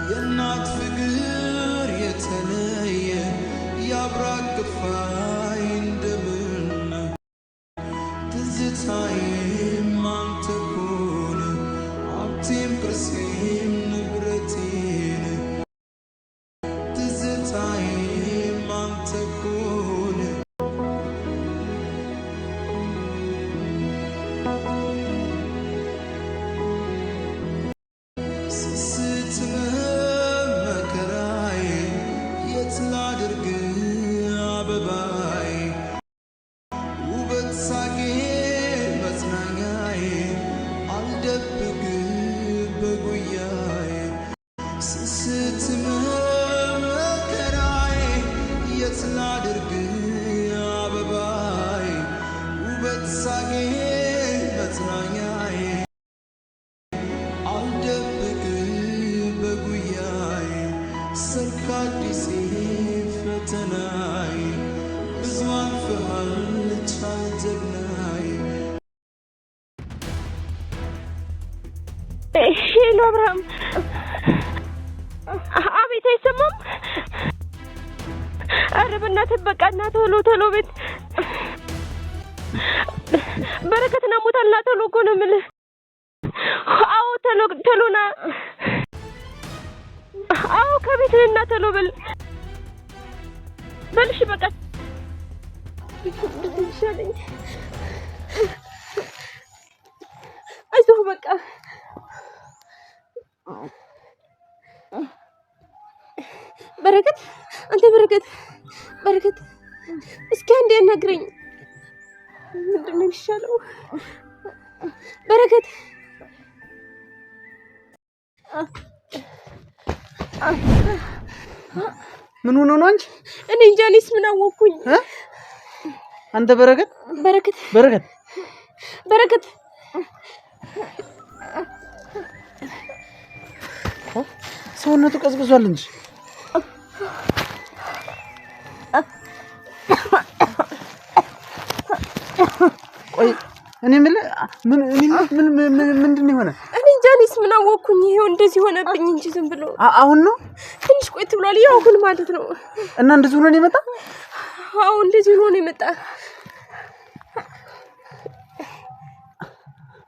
የናት ፍቅር የተለየ ያብራቅፋይ እንደምን ትዝታዬ አንተ ኮነ ሀብቴም ቅርሴም ንብረቴን ትዝታዬ አንተ ኮነ ሄሎ አብርሃም፣ አቤት አይሰማም? ኧረ በእናትህ በቃ እና ቶሎ ቤት በረከትና ሞታልና ቶሎ እኮ ነው የምልህ። አዎ ቶሎ ና። አዎ ከቤት እና ቶሎ በልሽ በቃ ይሻለኝ። አይዞህ በቃ በረከት፣ አንተ በረከት እስኪ አንዴ ነግረኝ፣ ምንድን ነው የሚሻለው? በረከት ምን ሆኖ ነው አንቺ? እኔ እንጃ፣ እኔስ ምን አወኩኝ? አንተ በረከት ሰውነቱ ቀዝቅዟል እንጂ ቆይ እኔ ምንድን ሆነ? እኔ እንጃ፣ እኔስ ምን አወኩኝ? ይሄው እንደዚህ ሆነብኝ እንጂ ዝም ብሎ አሁን ነው ትንሽ ቆይት ብሏል። ያው አሁን ማለት ነው። እና እንደዚህ ሆኖ ነው የመጣ? አዎ እንደዚህ ሆኖ ነው የመጣ።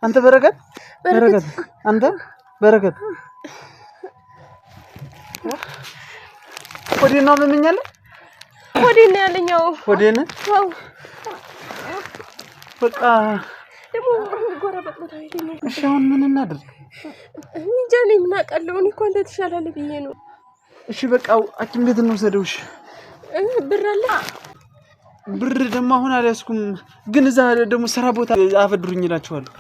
አንተ በረከት አንተ በረከት ወዴት ነው አመመኛለሁ? ወዴት ነው ያለኛው? ወዴት ነው? አዎ በቃ ደግሞ ጎረቤት ቦታ ይሄን። እሺ አሁን ምን እናድርግ? እንጃ፣ እኔ ምን አውቃለሁ? እኔ እኮ አንተ ትሻላለህ ብዬ ነው። እሺ በቃ ሐኪም ቤት እንወሰደው። እሺ ብር አለ? ብር ደግሞ አሁን አልያዝኩም፣ ግን እዛ ደግሞ ስራ ቦታ አፈድሩኝ እላችኋለሁ።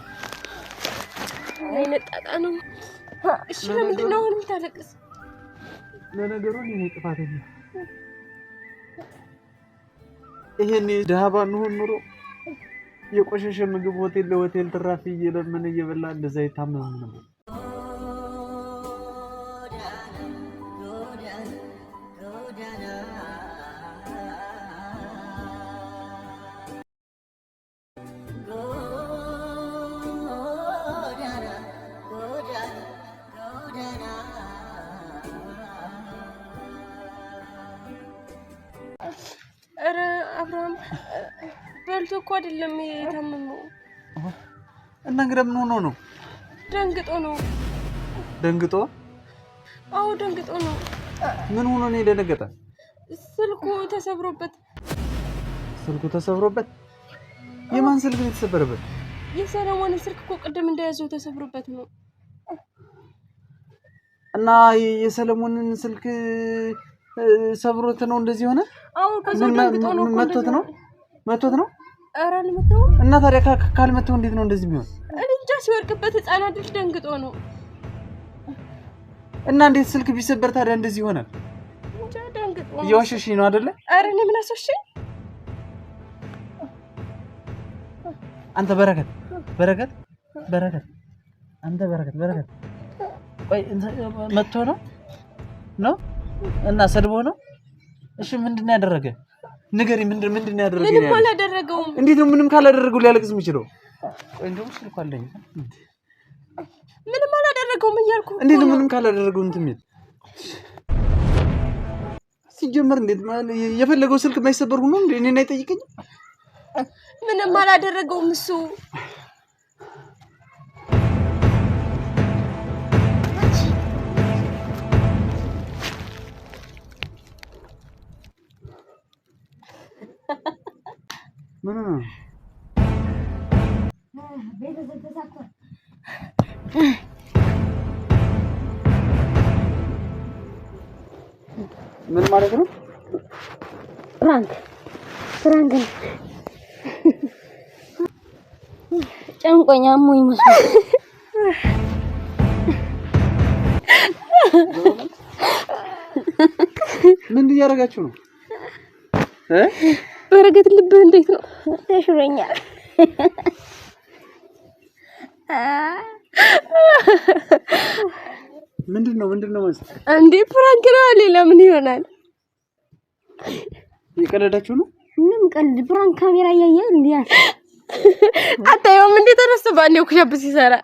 አይነት ጣጣ ነው። እሺ ለምንድን ነው አሁን የምታለቅስ? ለነገሩ እኔ ጥፋተኛ። ይሄኔ ደሃ ባንሆን ኑሮ የቆሸሸ ምግብ ሆቴል ለሆቴል ትራፊ እየለመነ እየበላ እንደዛ ይታመም ነበር። ኧረ አብርሃም በልቶ እኮ አይደለም የታመመው። እና እንግዲህ ምን ሆኖ ነው? ደንግጦ ነው። ደንግጦ? አዎ ደንግጦ ነው። ምን ሆኖ ነው የደነገጠ? ስልኩ ተሰብሮበት። ስልኩ ተሰብሮበት? የማን ስልክ ነው የተሰበረበት? የሰለሞን ስልክ እኮ ቅድም እንደያዘው ተሰብሮበት ነው። እና የሰለሞንን ስልክ ሰብሮት ነው እንደዚህ ሆነ? አዎ ከሰው ደንግጦ ነው። መቶት ነው? ኧረ አልመታው። እና ታዲያ ካልመታው እንዴት ነው እንደዚህ የሚሆን? እኔ እንጃ፣ ሲወርቅበት ህፃናት ልጅ ደንግጦ ነው። እና እንዴት ስልክ ቢሰበር ታዲያ እንደዚህ ይሆናል? እንጃ ደንግጦ ነው። እየዋሸሽኝ ነው አይደለ? ኧረ እኔ ምን አስወሽኝ? አንተ በረከት አንተ በረከት ቆይ መጥቶ ነው እና ሰድቦ ነው እሺ ምንድነው ያደረገ ንገሪ ምንድነው ያደረገ ምንም አላደረገውም እንዴት ነው ምንም ካላደረገው ሊያለቅስ የሚችለው ቆይ እንደውም ስልኩ አለኝ ምንም አላደረገውም እያልኩ እንዴት ነው ምንም ካላደረገው እንትን የሚል ሲጀመር እንዴት ማለት የፈለገው ስልክ የማይሰበር ሆኖ እንዴ እኔን አይጠይቀኝ ምንም አላደረገውም እሱ ምን ማለት ነው ፍራንክ ጨንቆኛ ሞኝ መስሎኝ ምን እያደረጋችሁ ነው በረከት ልብህ እንዴት ነው ተሽሮኛል ምንድነው ማለት እንዴ ፍራንክ ነው ሌላ ምን ይሆናል ይቀለዳችሁ ነው ምንም ቀልድ ፍራንክ ካሜራ ያያየ እንዴ አታየውም እንዴ ተረስቶ ባንዴው ኩሻፕ ሲሰራ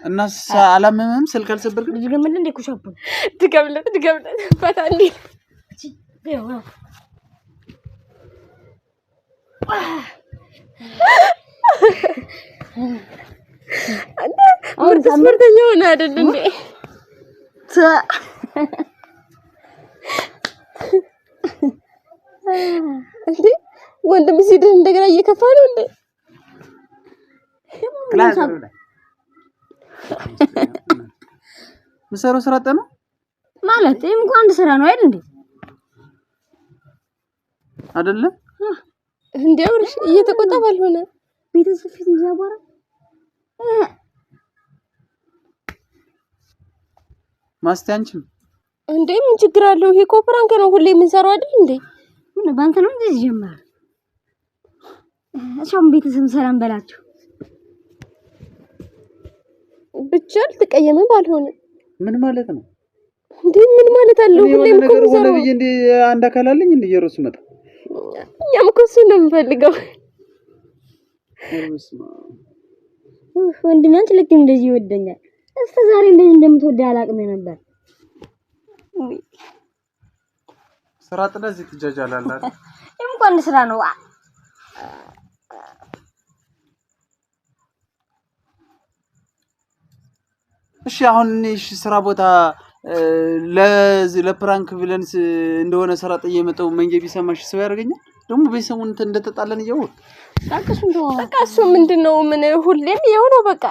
እና አላመመም ስልክ አልሰበርክም ድገምልህ እንዴ ኩሻፕ ድገምለት ፈታ እንዴ አሁን ተስመርተኛ ሆነ አይደል እንዴ እንዴ ወንድም ሲድር እንደገና እየከፋ ነው እንዴ ክላስ ነው ምሰሮ ስራጠ ነው ማለት እንኳን አንድ ስራ ነው አይደል እንዴ አይደለ እንዴው እየተቆጣ ባልሆነ ቤተሰብ ፊት ይዛባራ ማስታንቺም እንዴ ምን ችግር አለው ይሄ እኮ ፕራንክ ነው ሁሌ የምንሰራው አይደል እንዴ ምን ባንተ ነው እንደዚህ ጀመረ እሷም ቤተሰብ ሰላም በላችሁ ብቻ ልትቀየም ባልሆነ ምን ማለት ነው እንዴ ምን ማለት አለው ሁሌ ምን ነገር ሆነ ብዬ እንዴ አንድ አካል አለኝ እንዴ የሮስ መጣ እኛም እኮ እሱ ነው የምፈልገው ወንድም አንቺ ልክ እንደዚህ ይወደኛል እስከ ዛሬ እንደዚህ እንደምትወደ አላቅም ነበር ስራ ጥለዚህ ትጃጃላላ እንኳን ስራ ነው እሺ አሁን እሺ ስራ ቦታ ለፕራንክ ብለን እንደሆነ ስራ ጥዬ መጣው መንገ ቢሰማሽ ሰው ያርገኛል ደግሞ በሰሙን እንደተጣለን ይየው በቃ ምንድነው ምን ሁሌም ይሄው ነው በቃ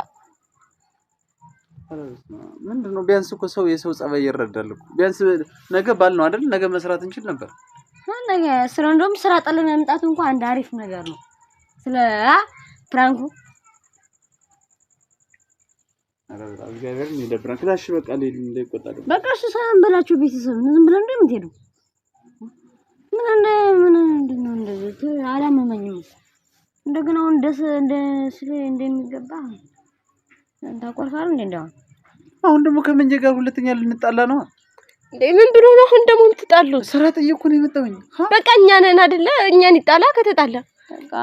ምንድነው ቢያንስ እኮ ሰው የሰው ጸባይ ይረዳል እኮ ቢያንስ ነገ ባል ነው አይደል ነገ መስራት እንችል ነበር ነገ ስራ እንደውም ስራ ጠለን መምጣት እንኳን አንድ አሪፍ ነገር ነው ስለ ፕራንኩ እግዚአብሔር ይደብራል ክላሽ በቃ እንደይቆጣል በቃ እሱ ሰላም በላችሁ ቤተሰብ ዝም ብለን እንደምትሄዱ ምን እንደዚህ አላመመኝም እንደገና ደስ እንደሚገባ ታቆርፋል እንደው አሁን ደግሞ ከመንጀ ጋር ሁለተኛ ልንጣላ ነው እንዴ ምን ብሎ ነው አሁን ደግሞ የምትጣሉ ስራ ጠየቅኩ ነው የመጣሁኝ በቃ እኛ ነን አይደለ እኛን ይጣላ ከተጣላ በቃ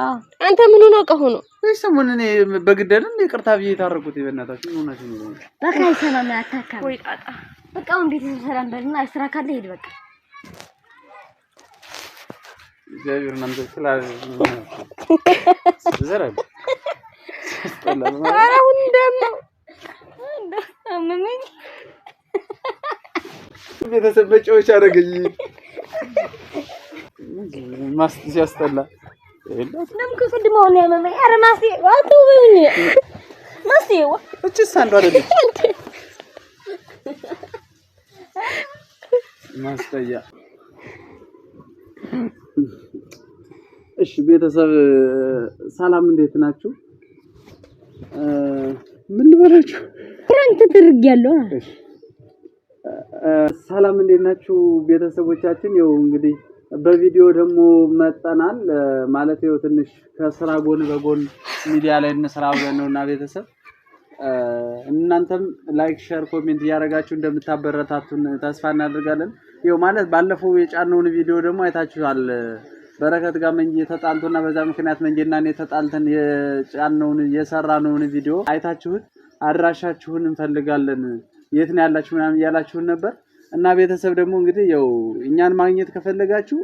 አንተ ምን ሆነ ቀሆ ነው ሰሞኑን እኔ በግደል ይቅርታ ብዬ ታረቁት ይበናታችሁ ምን ሆነሽ ነው በቃ ሰላም ያታካም ወይ ጣጣ በቃ አሁን ቤተሰብ ሰላም በልና ስራ ካለ ሄድ በቃ እግዚአብሔር እናንተ ስላል ዘራል አሁን ደግሞ አመመኝ ቤተሰብ በጨዎች አደረገኝ ማስቲ ሲያስጠላ ለምን ከቅድመው ነው ያመመኝ ኧረ ማስቲ ዋቱኝ ማስቲ እቺስ አንዱ አይደለም ማስተያ እሺ ቤተሰብ ሰላም እንዴት ናችሁ ምን ልበላችሁ ፍራንክ ተደርጊያለሁ ሰላም እንዴት ናችሁ ቤተሰቦቻችን ይኸው እንግዲህ በቪዲዮ ደግሞ መጣናል ማለት ነው ትንሽ ከስራ ጎን በጎን ሚዲያ ላይ እንስራ ብለን ነውና ቤተሰብ እናንተም ላይክ ሼር ኮሜንት ያረጋችሁ እንደምታበረታቱን ተስፋ እናደርጋለን ይው ማለት ባለፈው የጫነውን ቪዲዮ ደግሞ አይታችኋል በረከት ጋር መንጂ ተጣልቶና በዛ ምክንያት መንጂና እኔ ተጣልተን የጫነውን የሰራነውን ቪዲዮ አይታችሁት አድራሻችሁን እንፈልጋለን የት ነው ያላችሁ ምናምን ያላችሁን ነበር እና ቤተሰብ ደግሞ እንግዲህ ያው እኛን ማግኘት ከፈለጋችሁ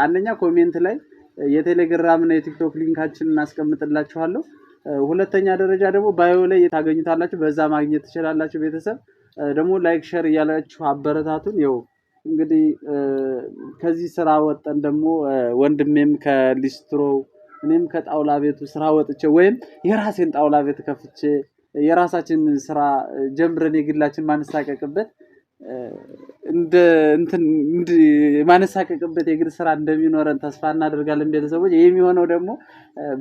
አንደኛ ኮሜንት ላይ የቴሌግራም እና የቲክቶክ ሊንካችንን እናስቀምጥላችኋለሁ ሁለተኛ ደረጃ ደግሞ ባዮ ላይ ታገኙታላችሁ በዛ ማግኘት ትችላላችሁ ቤተሰብ ደግሞ ላይክ ሼር ያላችሁ አበረታቱን ያው እንግዲህ ከዚህ ስራ ወጣን ደግሞ ወንድሜም ከሊስትሮ እኔም ከጣውላ ቤቱ ስራ ወጥቼ ወይም የራሴን ጣውላ ቤት ከፍቼ የራሳችን ስራ ጀምረን የግላችን ማንሳቀቅበት እንደ ማንሳቀቅበት የግል ስራ እንደሚኖረን ተስፋ እናደርጋለን ቤተሰቦች የሚሆነው ደግሞ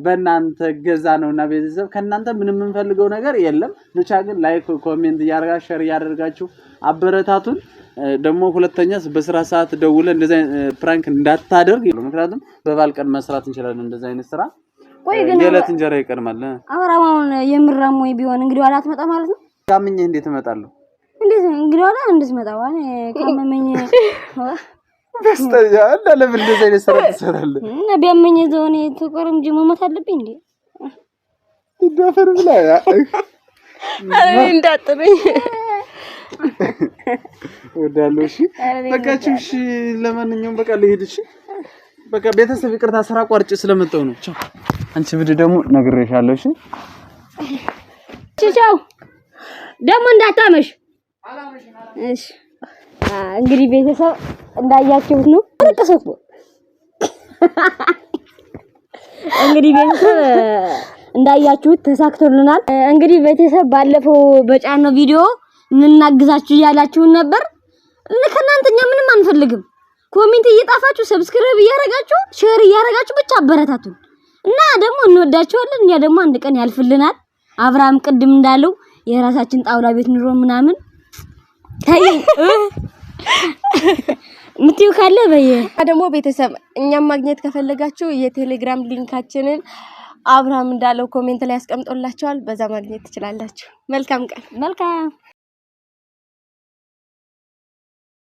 በእናንተ ገዛ ነውና ቤተሰብ ከናንተ ምንም እንፈልገው ነገር የለም ብቻ ግን ላይክ ኮሜንት ያርጋችሁ ሼር ያደርጋችሁ አበረታቱን ደግሞ ሁለተኛስ በስራ ሰዓት ደውለ እንደዛ ፕራንክ እንዳታደርግ ምክንያቱም በባልቀን መስራት እንችላለን እንደዛ አይነት ስራ ቆይ ግን የለት እንጀራ ይቀርማል አብራማውን የምራም ወይ ቢሆን እንግዲህ ዋላ አትመጣ ማለት ነው ካምኜ እንዴት እመጣለሁ እንዴት እንግዲህ ዋላ እንድትመጣ ዋኔ ካመመኝ በስተያ እና ለምን እንደዛ አይነት ስራ ትሰራለህ እና ቢያመኝ ዘውኔ ተቆርም ጅ መሞት አለብኝ እንዴ ይዳፈር ብላ አይ እንዳጥሩኝ ወዳለው እሺ በቃችሁ እሺ ለማንኛውም በቃ ልሄድ እሺ በቃ ቤተሰብ ይቅርታ ስራ ቋርጭ ስለመጣው ነው ቻው አንቺ ብድ ደግሞ ነግሬሻለሁ እሺ ቻው ደግሞ እንዳታመሽ እሺ እንግዲህ ቤተሰብ እንዳያችሁት ነው ተቀሰፉ እንግዲህ ቤተሰብ እንዳያችሁት ተሳክቶልናል እንግዲህ ቤተሰብ ባለፈው በጫነው ቪዲዮ እንናግዛችሁ ያላችሁን ነበር ለከናንተኛ ምንም አንፈልግም ኮሜንት እየጣፋችሁ ሰብስክራይብ እያረጋችሁ ሼር እያረጋችሁ ብቻ አበረታቱን እና ደግሞ እንወዳችኋለን እኛ ደግሞ አንድ ቀን ያልፍልናል አብርሃም ቅድም እንዳለው የራሳችን ጣውላ ቤት ኑሮ ምናምን ታይ ምትዩ ካለ በየ ደግሞ ቤተሰብ እኛም ማግኘት ከፈለጋችሁ የቴሌግራም ሊንካችንን አብርሃም እንዳለው ኮሜንት ላይ ያስቀምጡላችኋል በዛ ማግኘት ትችላላችሁ መልካም ቀን መልካም